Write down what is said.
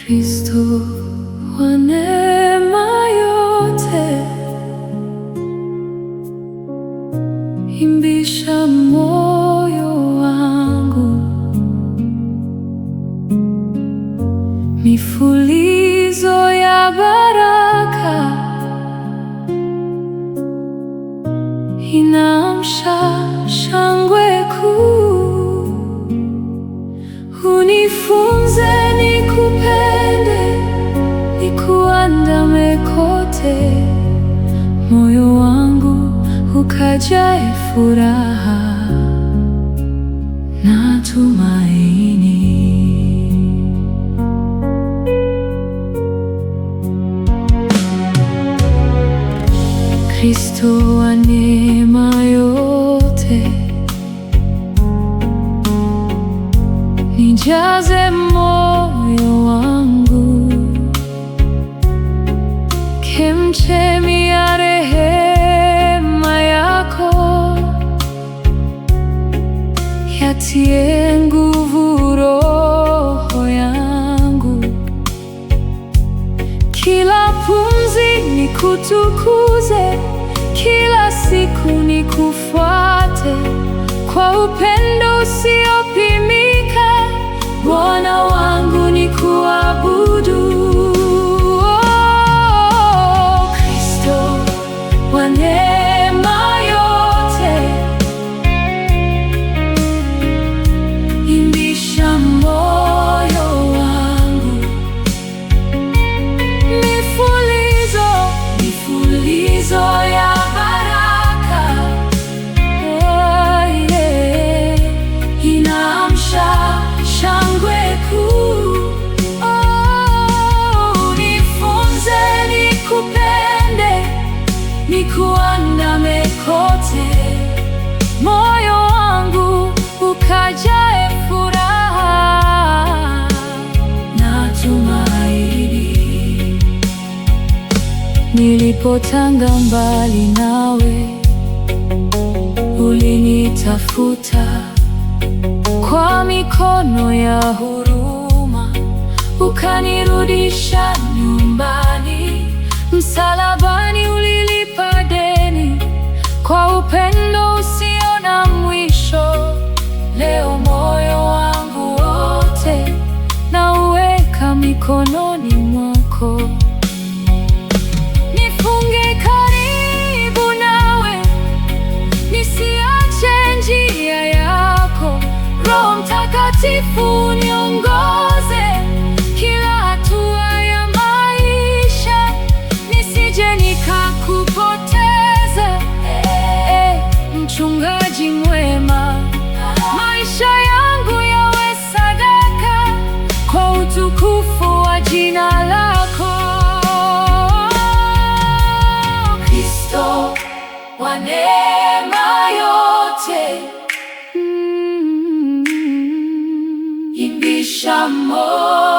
Kristo wa neema yote, imbisha moyo wangu, mifulizo ya baraka inaamsha shangwe kuu. Unifunze nikupende, nikuandame kote, moyo wangu ukajae furaha na tumaini. Kristo wa neema yote, nijaze moyo wangu, chemchemi ya rehema yako, yatie nguvu roho yangu, kila pumzi nikutukuze, kila siku nikufuate, kwa upendo usiopimika. Bwana wangu nikuabudu. Oh, Kristo wa neema yote, imbisha moyo wangu, mifulizo ya baraka, inaamsha shangwe kuu. Oh, nifunze nikupende, nikuandame kote, moyo wangu ukajae furaha na tumaini. Nilipotanga mbali nawe, ulinitafuta kwa mikono ya huruma, ukanirudisha nyumbani. Msalabani ulilipa deni, kwa upendo usio na mwisho. Leo moyo wangu wote nauweka mikononi mwako. Nifunge karibu nawe, nisiache njia yako. Roho Mtakatifu niongoze kila hatua ya maisha, nisije nikakupoteza. Mchungaji mwema, maisha yangu yawe sadaka kwa utukufu wa jina lako. Kristo wa neema yote, imbisha moyo